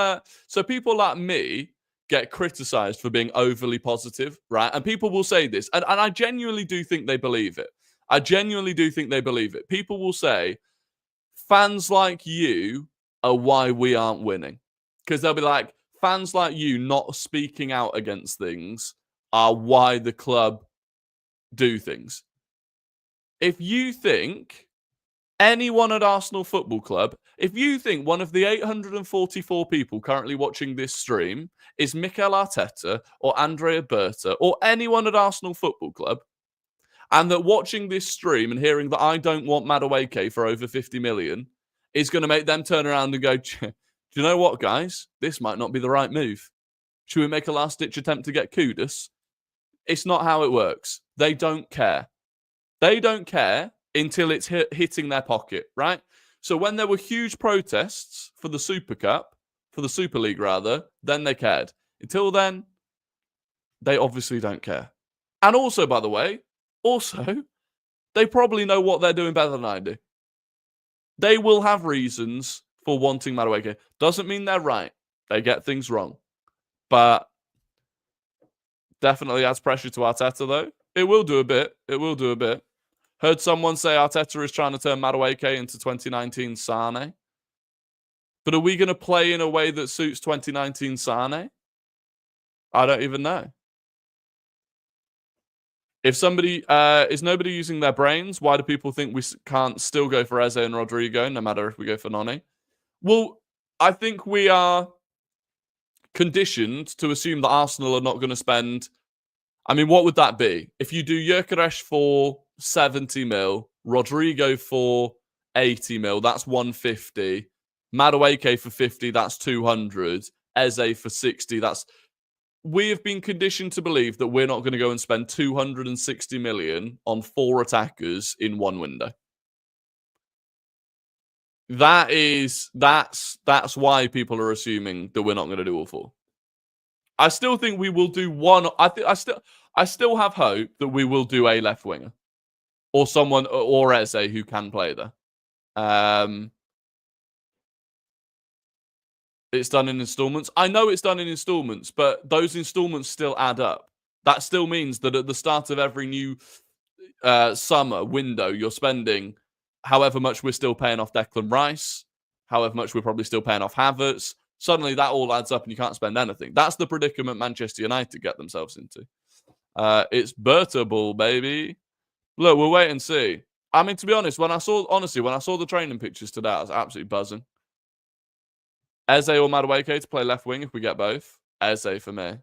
so people like me get criticised for being overly positive, right? And people will say this. And I genuinely do think they believe it. I genuinely do think they believe it. People will say, fans like you are why we aren't winning. Because they'll be like, fans like you not speaking out against things are why the club do things. If you think anyone at Arsenal Football Club, if you think one of the 844 people currently watching this stream is Mikel Arteta or Andrea Berta or anyone at Arsenal Football Club, and that watching this stream and hearing that I don't want Madueke for over 50 million is going to make them turn around and go, do you know what, guys? This might not be the right move. Should we make a last-ditch attempt to get Kudus? It's not how it works. They don't care. They don't care until it's hitting their pocket, right? So when there were huge protests for the Super Cup, for the Super League rather, then they cared. Until then, they obviously don't care. And also, by the way, they probably know what they're doing better than I do. They will have reasons for wanting Madueke. Doesn't mean they're right. They get things wrong. But definitely adds pressure to Arteta, though. It will do a bit. It will do a bit. Heard someone say Arteta is trying to turn Madueke into 2019 Sane. But are we going to play in a way that suits 2019 Sane? I don't even know. If somebody is nobody using their brains, why do people think we can't still go for Eze and Rodrygo, no matter if we go for Noni? Well, I think we are conditioned to assume that Arsenal are not going to spend... I mean, what would that be? If you do Gyokeres for 70 mil, Rodrygo for 80 mil, that's 150. Madueke for 50, that's 200. Eze for 60, that's... We have been conditioned to believe that we're not going to go and spend 260 million on 4 attackers in one window. That's why people are assuming that we're not going to do all 4. I still think we will do one. I still have hope that we will do a left winger or someone or Eze who can play there. It's done in installments. I know it's done in installments, but those installments still add up. That still means that at the start of every new summer window, you're spending however much we're still paying off Declan Rice, however much we're probably still paying off Havertz. Suddenly that all adds up and you can't spend anything. That's the predicament Manchester United get themselves into. It's Berta ball, baby. Look, we'll wait and see. I mean, to be honest, when I saw the training pictures today, I was absolutely buzzing. Eze or Madueke to play left wing if we get both. Eze for me.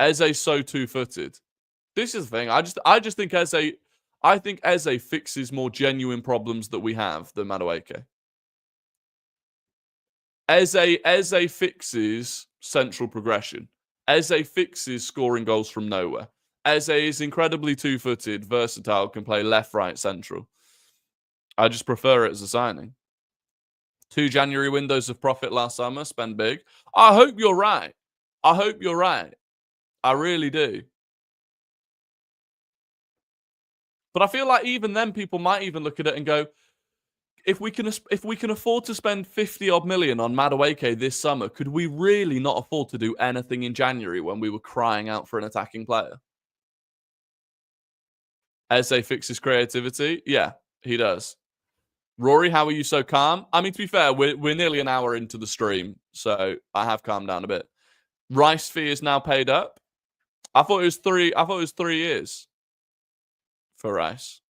Eze's so two-footed. This is the thing. I just think Eze. I think Eze fixes more genuine problems that we have than Madueke. Eze fixes central progression. Eze fixes scoring goals from nowhere. Eze is incredibly two-footed, versatile, can play left, right, central. I just prefer it as a signing. 2 January windows of profit last summer, spend big. I hope you're right. I hope you're right. I really do. But I feel like even then, people might even look at it and go, if we can afford to spend 50 odd million on Madueke this summer, could we really not afford to do anything in January when we were crying out for an attacking player? Eze fixes creativity. Yeah, he does. Rory, how are you so calm? I mean, to be fair, we're nearly an hour into the stream, so I have calmed down a bit. Rice fee is now paid up. I thought it was 3 years for Rice.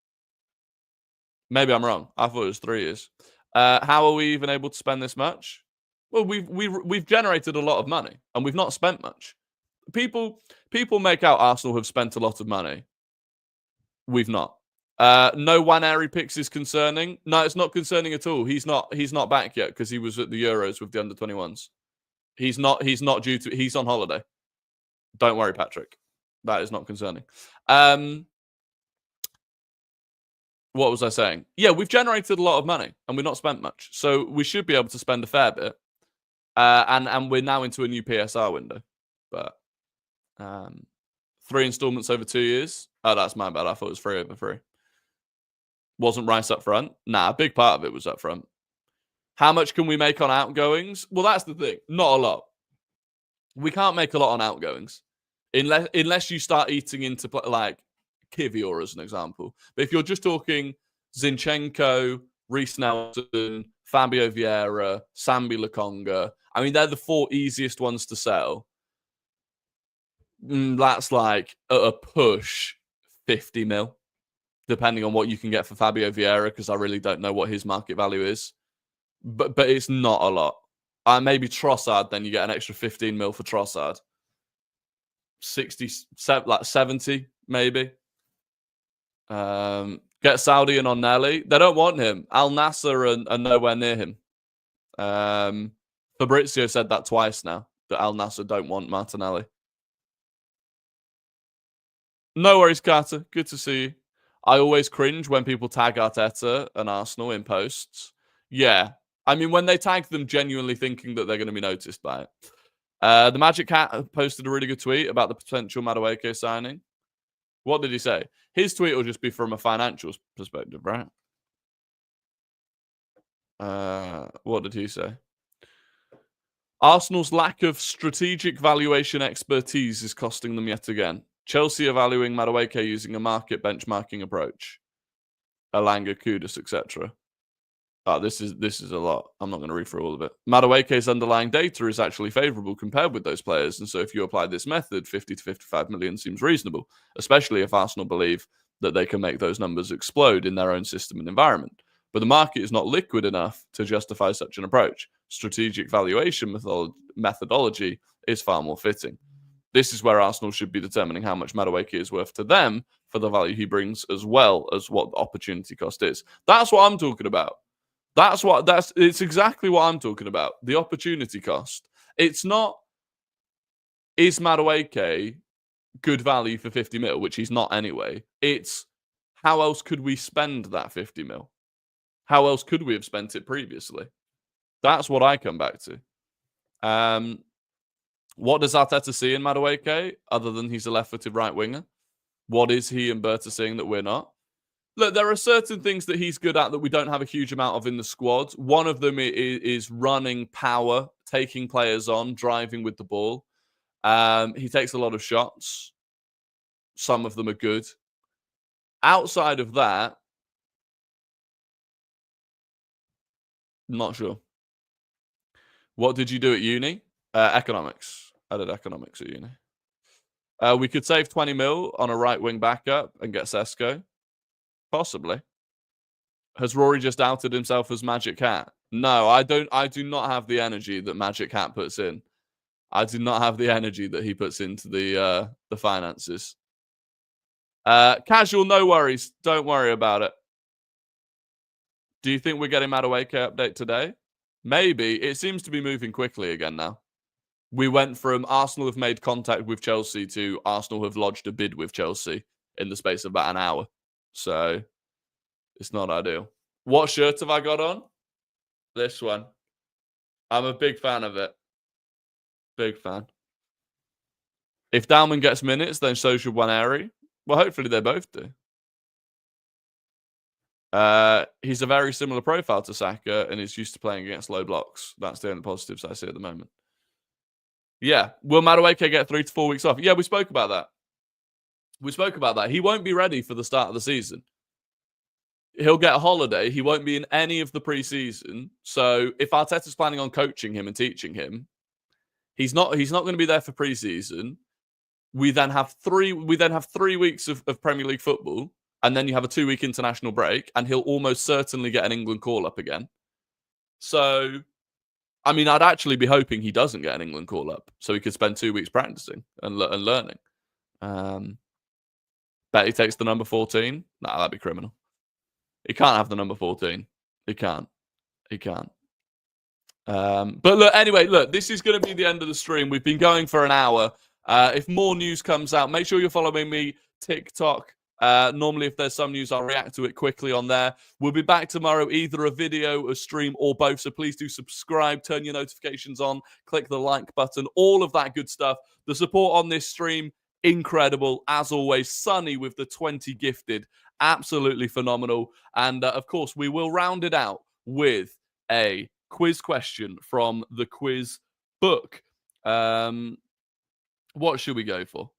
Maybe I'm wrong. I thought it was 3 years. How are we even able to spend this much? Well, we've generated a lot of money and we've not spent much. People make out Arsenal have spent a lot of money. We've not. No Waneri picks is concerning. No, it's not concerning at all. He's not back yet because he was at the Euros with the under-21s. He's not due to. He's on holiday. Don't worry, Patrick. That is not concerning. What was I saying? Yeah, we've generated a lot of money and we've not spent much, so we should be able to spend a fair bit. And we're now into a new PSR window, but 3 installments over 2 years. Oh, that's my bad. I thought it was 3 over 3. Wasn't Rice up front? Nah, a big part of it was up front. How much can we make on outgoings? Well, that's the thing. Not a lot. We can't make a lot on outgoings unless you start eating into like Kivior as an example. But if you're just talking Zinchenko, Reece Nelson, Fabio Vieira, Sambi Lokonga, I mean, they're the 4 easiest ones to sell. That's like at a push 50 mil, depending on what you can get for Fabio Vieira, because I really don't know what his market value is. But it's not a lot. Maybe Trossard, then you get an extra 15 mil for Trossard. 60, like 70, maybe. Get Saudi and on Nelly. They don't want him. Al Nasser are nowhere near him. Fabrizio said that twice now, that Al Nasser don't want Martinelli. No worries, Carter. Good to see you. I always cringe when people tag Arteta and Arsenal in posts. Yeah. I mean, when they tag them genuinely thinking that they're going to be noticed by it. The Magic Cat posted a really good tweet about the potential Madueke signing. What did he say? His tweet will just be from a financial perspective, right? What did he say? Arsenal's lack of strategic valuation expertise is costing them yet again. Chelsea are valuing Madueke using a market benchmarking approach. Alanga, Kudus, etc. This is a lot. I'm not going to read through all of it. Madueke's underlying data is actually favourable compared with those players, and so if you apply this method, 50 to 55 million seems reasonable, especially if Arsenal believe that they can make those numbers explode in their own system and environment. But the market is not liquid enough to justify such an approach. Strategic valuation methodology is far more fitting. This is where Arsenal should be determining how much Madueke is worth to them for the value he brings, as well as what the opportunity cost is. That's what I'm talking about. It's exactly what I'm talking about. The opportunity cost. It's not, is Madueke good value for 50 mil, which he's not anyway. It's how else could we spend that 50 mil? How else could we have spent it previously? That's what I come back to. What does Arteta see in Madueke other than he's a left-footed right winger? What is he and Berta seeing that we're not? Look, there are certain things that he's good at that we don't have a huge amount of in the squad. One of them is running power, taking players on, driving with the ball. He takes a lot of shots. Some of them are good. Outside of that, not sure. What did you do at uni? Economics. I did economics at uni. We could save 20 mil on a right wing backup and get Sesko. Possibly. Has Rory just outed himself as Magic Cat? No, I don't. I do not have the energy that Magic Cat puts in. I do not have the energy that he puts into the finances. Casual, no worries. Don't worry about it. Do you think we're getting Madueke update today? Maybe. It seems to be moving quickly again now. We went from Arsenal have made contact with Chelsea to Arsenal have lodged a bid with Chelsea in the space of about an hour. So it's not ideal. What shirt have I got on? This one. I'm a big fan of it. Big fan. If Dalman gets minutes, then so should Waneri. Well, hopefully they both do. He's a very similar profile to Saka and is used to playing against low blocks. That's the only positives I see at the moment. Yeah. Will Madueke get 3 to 4 weeks off? Yeah, we spoke about that. He won't be ready for the start of the season. He'll get a holiday. He won't be in any of the preseason. So if Arteta's planning on coaching him and teaching him, he's not going to be there for preseason. We then have 3 weeks of Premier League football, and then you have a 2-week international break, and he'll almost certainly get an England call-up again. So, I mean, I'd actually be hoping he doesn't get an England call-up, so he could spend 2 weeks practicing and learning. Bet he takes the number 14? Nah, that'd be criminal. He can't have the number 14. He can't. But look, anyway, this is going to be the end of the stream. We've been going for an hour. If more news comes out, make sure you're following me, TikTok. Normally, if there's some news, I'll react to it quickly on there. We'll be back tomorrow, either a video, a stream, or both. So please do subscribe, turn your notifications on, click the like button, all of that good stuff. The support on this stream, incredible. As always, Sunny with the 20 gifted. Absolutely phenomenal. And of course, we will round it out with a quiz question from the quiz book. What should we go for?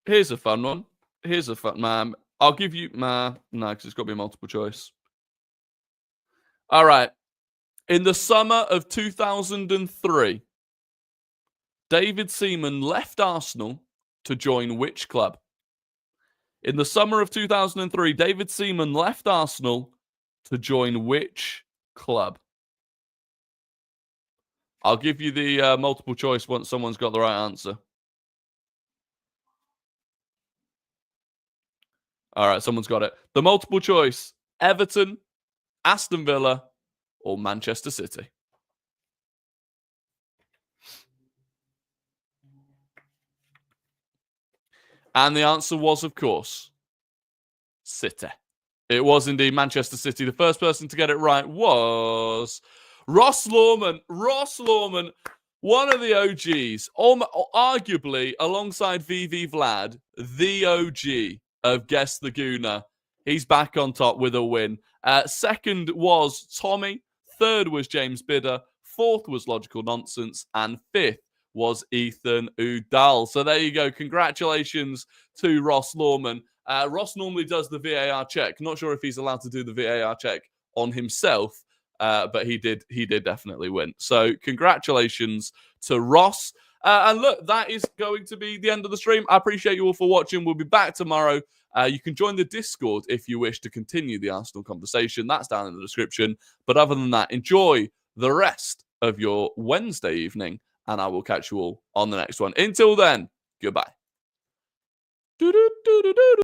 Here's a fun one. I'll give you no, because it's got to be a multiple choice. All right. In the summer of 2003, David Seaman left Arsenal to join which club? In the summer of 2003, David Seaman left Arsenal to join which club? I'll give you the multiple choice once someone's got the right answer. All right, someone's got it. The multiple choice, Everton, Aston Villa, or Manchester City? And the answer was, of course, City. It was indeed Manchester City. The first person to get it right was Ross Lawman. One of the OGs, arguably alongside VV Vlad, the OG of Guess the Gooner. He's back on top with a win. Second was Tommy. Third was James Bidder. Fourth was Logical Nonsense. And fifth was Ethan Udall. So there you go. Congratulations to Ross Lawman. Ross normally does the VAR check. Not sure if he's allowed to do the VAR check on himself, but he did definitely win. So congratulations to Ross. And look, that is going to be the end of the stream. I appreciate you all for watching. We'll be back tomorrow. You can join the Discord if you wish to continue the Arsenal conversation. That's down in the description. But other than that, enjoy the rest of your Wednesday evening, and I will catch you all on the next one. Until then, goodbye.